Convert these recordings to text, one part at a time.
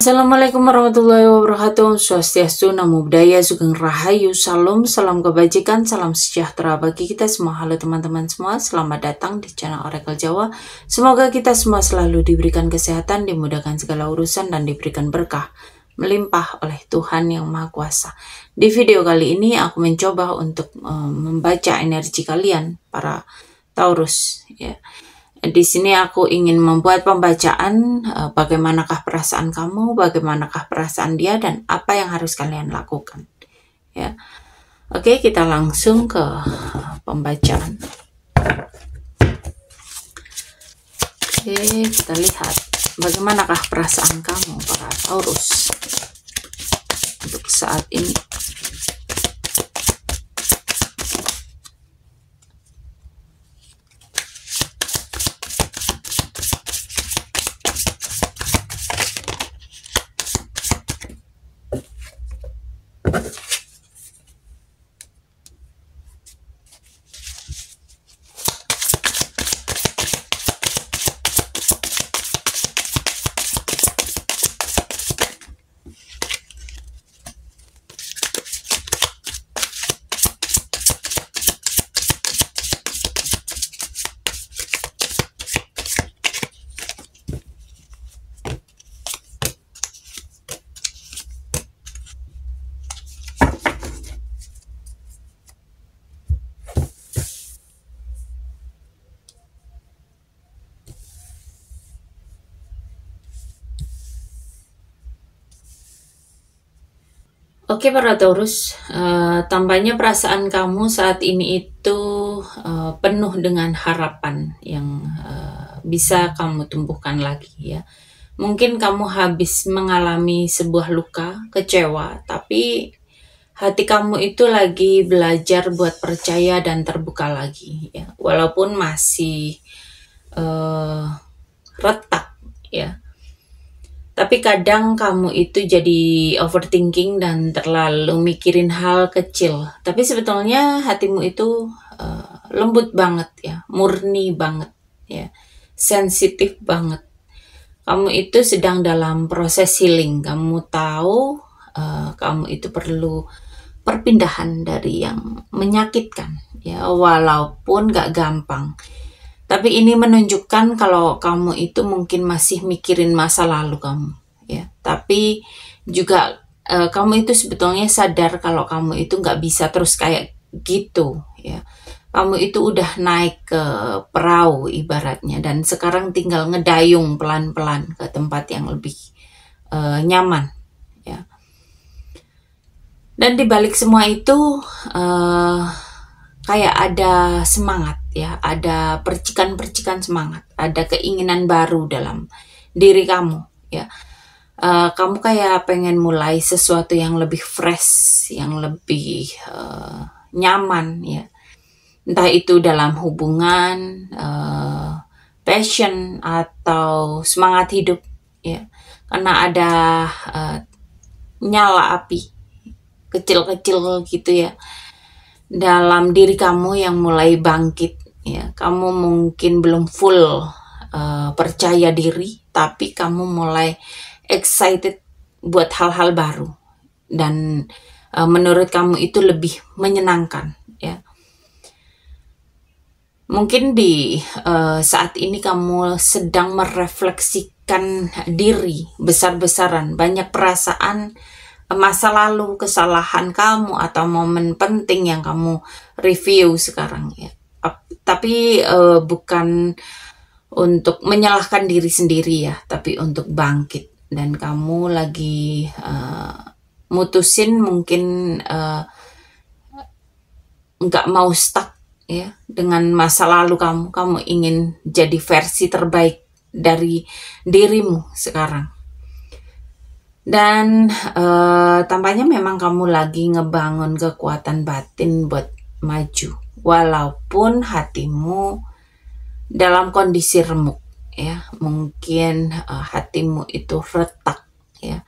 Assalamualaikum warahmatullahi wabarakatuh. Swastiastu, Namo Buddhaya, Sugeng Rahayu, Salam, salam kebajikan, salam sejahtera bagi kita semua. Halo teman-teman semua, selamat datang di channel Oracle Jawa. Semoga kita semua selalu diberikan kesehatan, dimudahkan segala urusan, dan diberikan berkah melimpah oleh Tuhan Yang Maha Kuasa. Di video kali ini aku mencoba untuk membaca energi kalian, para Taurus, ya. Di sini aku ingin membuat pembacaan bagaimanakah perasaan kamu, bagaimanakah perasaan dia, dan apa yang harus kalian lakukan. Ya, oke, kita langsung ke pembacaan. Oke, kita lihat bagaimanakah perasaan kamu, para Taurus, untuk saat ini. Oke, para Taurus, tampaknya perasaan kamu saat ini itu penuh dengan harapan yang bisa kamu tumbuhkan lagi, ya. Mungkin kamu habis mengalami sebuah luka, kecewa, tapi hati kamu itu lagi belajar buat percaya dan terbuka lagi, ya. Walaupun masih retak, ya. Tapi kadang kamu itu jadi overthinking dan terlalu mikirin hal kecil. Tapi sebetulnya hatimu itu lembut banget, ya, murni banget, ya, sensitif banget. Kamu itu sedang dalam proses healing. Kamu tahu kamu itu perlu perpindahan dari yang menyakitkan, ya, walaupun gak gampang. Tapi ini menunjukkan kalau kamu itu mungkin masih mikirin masa lalu kamu, ya. Tapi juga kamu itu sebetulnya sadar kalau kamu itu nggak bisa terus kayak gitu, ya. Kamu itu udah naik ke perahu ibaratnya, dan sekarang tinggal ngedayung pelan-pelan ke tempat yang lebih nyaman, ya. Dan dibalik semua itu kayak ada semangat, ya, ada percikan-percikan semangat, ada keinginan baru dalam diri kamu, ya. Kamu kayak pengen mulai sesuatu yang lebih fresh, yang lebih nyaman, ya. Entah itu dalam hubungan, passion, atau semangat hidup, ya. Karena ada nyala api kecil-kecil gitu, ya, dalam diri kamu yang mulai bangkit, ya. Kamu mungkin belum full percaya diri, tapi kamu mulai excited buat hal-hal baru, dan menurut kamu itu lebih menyenangkan, ya. Mungkin di saat ini kamu sedang merefleksikan diri besar-besaran, banyak perasaan masa lalu, kesalahan kamu, atau momen penting yang kamu review sekarang, ya. Tapi bukan untuk menyalahkan diri sendiri, ya, tapi untuk bangkit. Dan kamu lagi mutusin mungkin nggak mau stuck, ya, dengan masa lalu kamu. Kamu ingin jadi versi terbaik dari dirimu sekarang. Dan tampaknya memang kamu lagi ngebangun kekuatan batin buat maju, walaupun hatimu dalam kondisi remuk, ya. Mungkin hatimu itu retak, ya,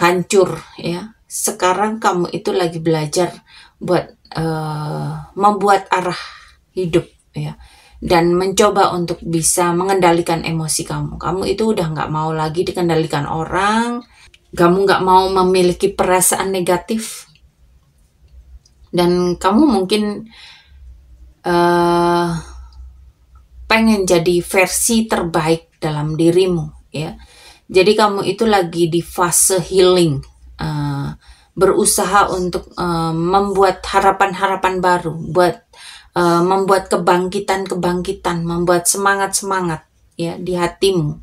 hancur, ya. Sekarang kamu itu lagi belajar buat membuat arah hidup, ya, dan mencoba untuk bisa mengendalikan emosi kamu. Kamu itu udah nggak mau lagi dikendalikan orang, kamu nggak mau memiliki perasaan negatif, dan kamu mungkin pengen jadi versi terbaik dalam dirimu, ya. Jadi kamu itu lagi di fase healing, berusaha untuk membuat harapan-harapan baru, membuat kebangkitan-kebangkitan, membuat semangat-semangat, ya, di hatimu.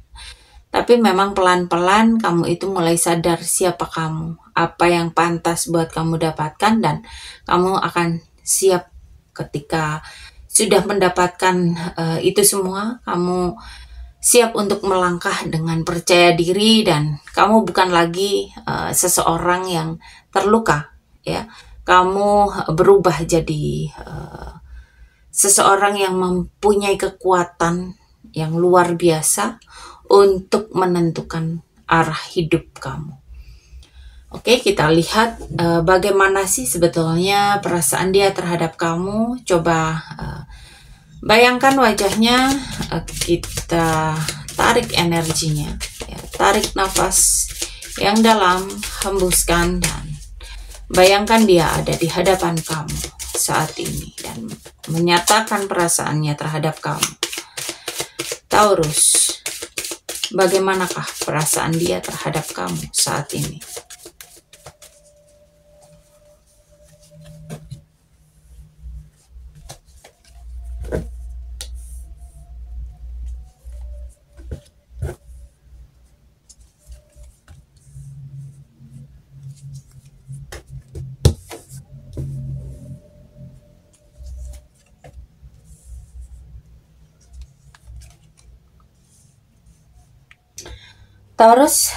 Tapi memang pelan-pelan kamu itu mulai sadar siapa kamu, apa yang pantas buat kamu dapatkan, dan kamu akan siap ketika sudah mendapatkan itu semua. Kamu siap untuk melangkah dengan percaya diri, dan kamu bukan lagi seseorang yang terluka, ya. Kamu berubah jadi seseorang yang mempunyai kekuatan yang luar biasa untuk menentukan arah hidup kamu. Oke, kita lihat bagaimana sih sebetulnya perasaan dia terhadap kamu. Coba bayangkan wajahnya, kita tarik energinya, ya, tarik nafas yang dalam, hembuskan, dan bayangkan dia ada di hadapan kamu saat ini dan menyatakan perasaannya terhadap kamu. Taurus, bagaimanakah perasaan dia terhadap kamu saat ini? Taurus,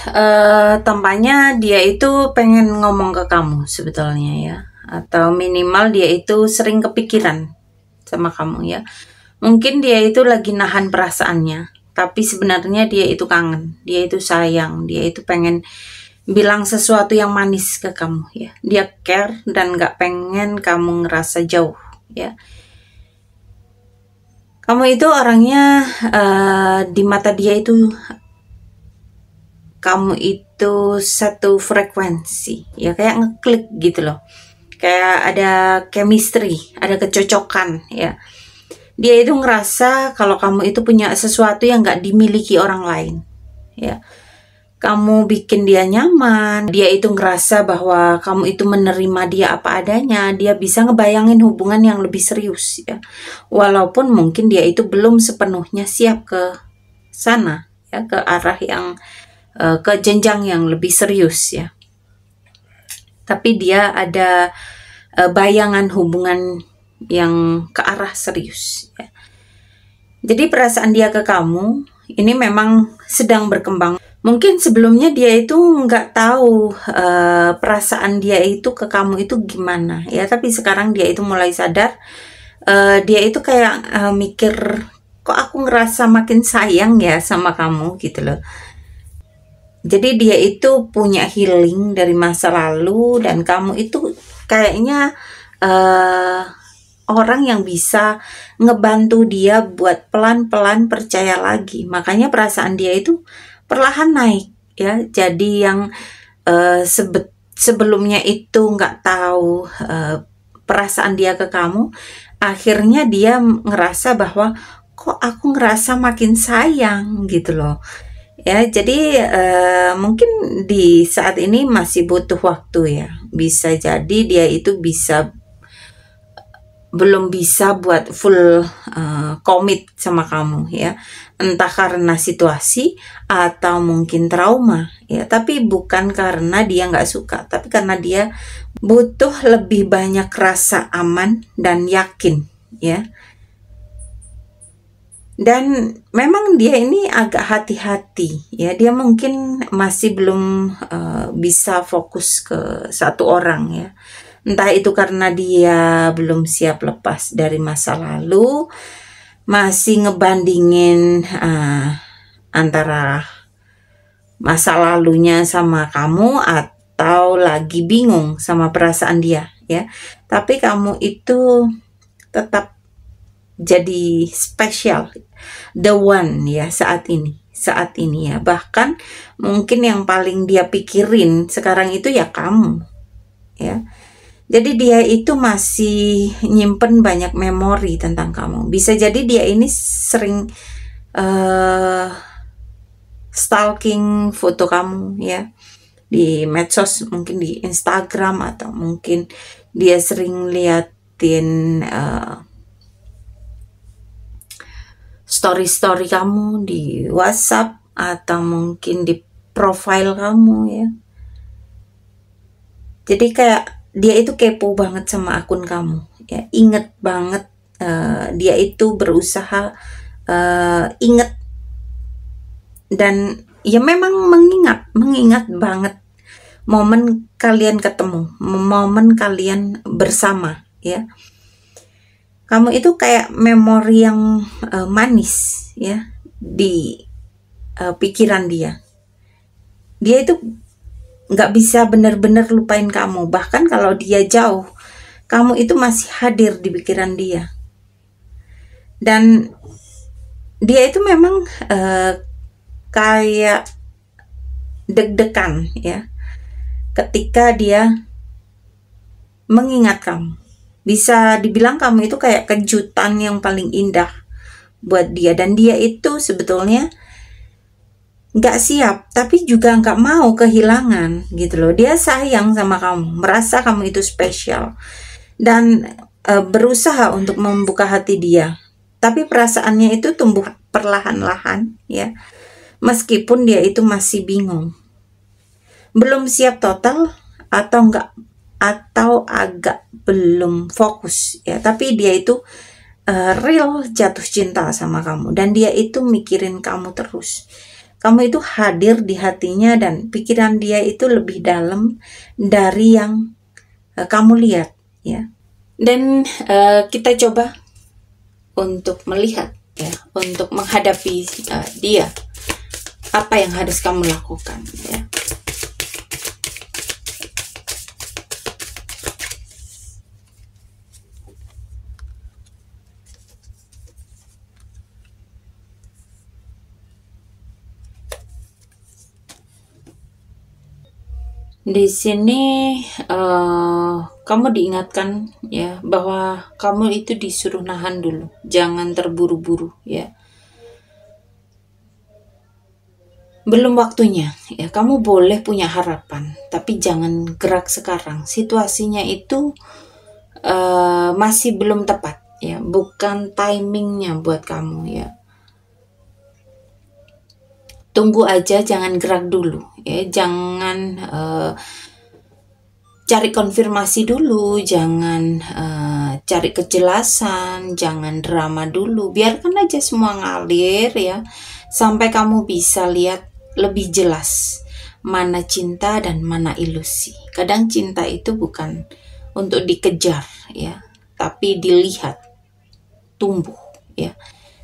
tampaknya dia itu pengen ngomong ke kamu sebetulnya, ya. Atau minimal dia itu sering kepikiran sama kamu, ya. Mungkin dia itu lagi nahan perasaannya, tapi sebenarnya dia itu kangen, dia itu sayang, dia itu pengen bilang sesuatu yang manis ke kamu, ya. Dia care dan gak pengen kamu ngerasa jauh, ya. Kamu itu orangnya di mata dia itu, kamu itu satu frekuensi, ya, kayak ngeklik gitu loh, kayak ada chemistry, ada kecocokan, ya. Dia itu ngerasa kalau kamu itu punya sesuatu yang gak dimiliki orang lain, ya. Kamu bikin dia nyaman, dia itu ngerasa bahwa kamu itu menerima dia apa adanya, dia bisa ngebayangin hubungan yang lebih serius, ya. Walaupun mungkin dia itu belum sepenuhnya siap ke sana, ya, ke arah yang ke jenjang yang lebih serius, ya. Tapi dia ada bayangan hubungan yang ke arah serius, ya. Jadi perasaan dia ke kamu ini memang sedang berkembang. Mungkin sebelumnya dia itu nggak tahu perasaan dia itu ke kamu itu gimana, ya. Tapi sekarang dia itu mulai sadar. Dia itu kayak mikir, kok aku ngerasa makin sayang ya sama kamu gitu loh. Jadi dia itu punya healing dari masa lalu, dan kamu itu kayaknya orang yang bisa ngebantu dia buat pelan-pelan percaya lagi. Makanya perasaan dia itu perlahan naik, ya. Jadi yang sebelumnya itu nggak tahu perasaan dia ke kamu, akhirnya dia ngerasa bahwa kok aku ngerasa makin sayang gitu loh. Ya, jadi mungkin di saat ini masih butuh waktu, ya. Bisa jadi dia itu belum bisa buat full komit sama kamu, ya. Entah karena situasi atau mungkin trauma, ya. Tapi bukan karena dia nggak suka, tapi karena dia butuh lebih banyak rasa aman dan yakin, ya. Dan memang dia ini agak hati-hati, ya. Dia mungkin masih belum bisa fokus ke satu orang, ya. Entah itu karena dia belum siap lepas dari masa lalu, masih ngebandingin antara masa lalunya sama kamu, atau lagi bingung sama perasaan dia, ya. Tapi kamu itu tetap jadi spesial, the one ya saat ini ya. Bahkan mungkin yang paling dia pikirin sekarang itu ya kamu ya. Jadi dia itu masih nyimpen banyak memori tentang kamu. Bisa jadi dia ini sering stalking foto kamu ya di medsos, mungkin di Instagram, atau mungkin dia sering liatin story-story kamu di WhatsApp, atau mungkin di profile kamu ya. Jadi kayak dia itu kepo banget sama akun kamu ya, inget banget, dia itu berusaha inget, dan ya memang mengingat banget momen kalian ketemu, momen kalian bersama ya. Kamu itu kayak memori yang manis ya di pikiran dia. Dia itu nggak bisa benar-benar lupain kamu. Bahkan kalau dia jauh, kamu itu masih hadir di pikiran dia. Dan dia itu memang kayak deg-degan ya ketika dia mengingat kamu. Bisa dibilang kamu itu kayak kejutan yang paling indah buat dia. Dan dia itu sebetulnya nggak siap, tapi juga nggak mau kehilangan gitu loh. Dia sayang sama kamu, merasa kamu itu spesial, dan berusaha untuk membuka hati dia. Tapi perasaannya itu tumbuh perlahan-lahan ya, meskipun dia itu masih bingung, belum siap total, atau agak belum fokus ya. Tapi dia itu real jatuh cinta sama kamu, dan dia itu mikirin kamu terus. Kamu itu hadir di hatinya, dan pikiran dia itu lebih dalam dari yang kamu lihat ya. Dan kita coba untuk melihat ya, untuk menghadapi dia, apa yang harus kamu lakukan ya. Di sini kamu diingatkan ya bahwa kamu itu disuruh nahan dulu, jangan terburu-buru ya. Belum waktunya ya, kamu boleh punya harapan, tapi jangan gerak sekarang. Situasinya itu masih belum tepat ya, bukan timingnya buat kamu ya. Tunggu aja, jangan gerak dulu ya, jangan cari konfirmasi dulu, jangan cari kejelasan, jangan drama dulu. Biarkan aja semua ngalir ya, sampai kamu bisa lihat lebih jelas mana cinta dan mana ilusi. Kadang cinta itu bukan untuk dikejar ya, tapi dilihat tumbuh ya,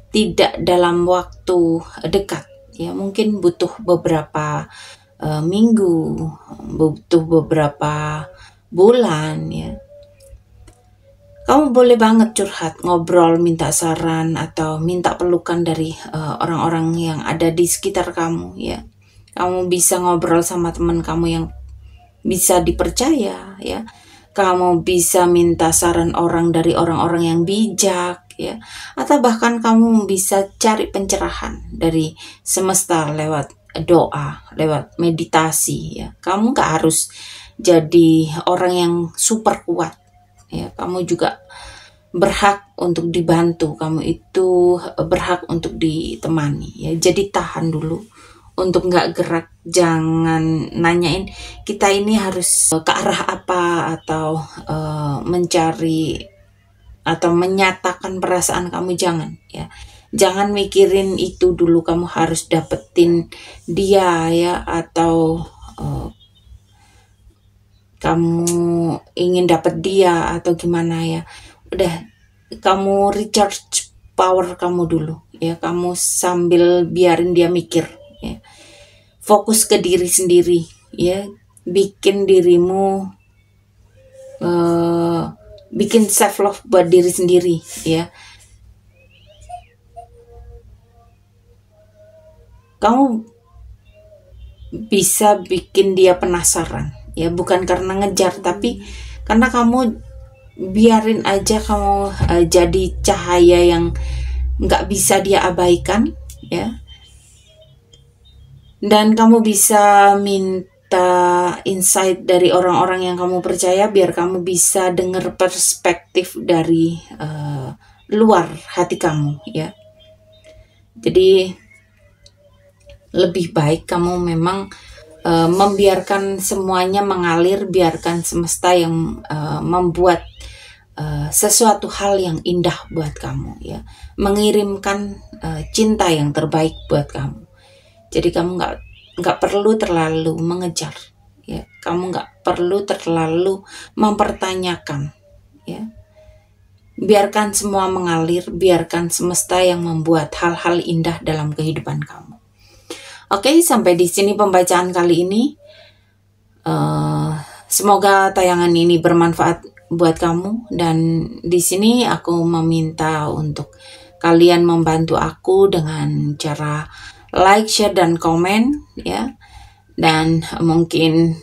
tidak dalam waktu dekat ya, mungkin butuh beberapa minggu, butuh beberapa bulan ya. Kamu boleh banget curhat, ngobrol, minta saran, atau minta pelukan dari orang-orang yang ada di sekitar kamu ya. Kamu bisa ngobrol sama teman kamu yang bisa dipercaya ya. Kamu bisa minta saran dari orang-orang yang bijak ya, atau bahkan kamu bisa cari pencerahan dari semesta lewat doa, lewat meditasi ya. Kamu gak harus jadi orang yang super kuat ya, kamu juga berhak untuk dibantu, kamu itu berhak untuk ditemani ya. Jadi tahan dulu untuk nggak gerak, jangan nanyain kita ini harus ke arah apa, atau mencari atau menyatakan perasaan kamu, jangan ya. Jangan mikirin itu dulu, kamu harus dapetin dia ya, atau kamu ingin dapet dia atau gimana ya. Udah, kamu recharge power kamu dulu ya, kamu sambil biarin dia mikir ya. Fokus ke diri sendiri ya, bikin dirimu bikin self love buat diri sendiri ya. kamu bisa bikin dia penasaran, ya, bukan karena ngejar, tapi karena kamu biarin aja kamu jadi cahaya yang nggak bisa dia abaikan, ya. Dan kamu bisa minta insight dari orang-orang yang kamu percaya biar kamu bisa dengar perspektif dari luar hati kamu, ya. Jadi lebih baik kamu memang membiarkan semuanya mengalir, biarkan semesta yang membuat sesuatu hal yang indah buat kamu, ya, mengirimkan cinta yang terbaik buat kamu. Jadi kamu nggak perlu terlalu mengejar, ya, kamu nggak perlu terlalu mempertanyakan, ya. Biarkan semua mengalir, biarkan semesta yang membuat hal-hal indah dalam kehidupan kamu. Oke, sampai di sini pembacaan kali ini. Semoga tayangan ini bermanfaat buat kamu, dan di sini aku meminta untuk kalian membantu aku dengan cara like, share, dan komen, ya. Dan mungkin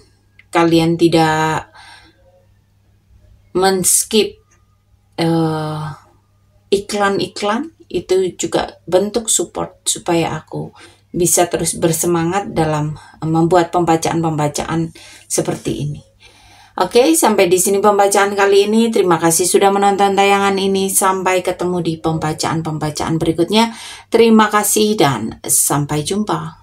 kalian tidak men-skip iklan-iklan, itu juga bentuk support supaya aku bisa terus bersemangat dalam membuat pembacaan-pembacaan seperti ini. Oke, sampai di sini pembacaan kali ini. Terima kasih sudah menonton tayangan ini. Sampai ketemu di pembacaan-pembacaan berikutnya. Terima kasih dan sampai jumpa.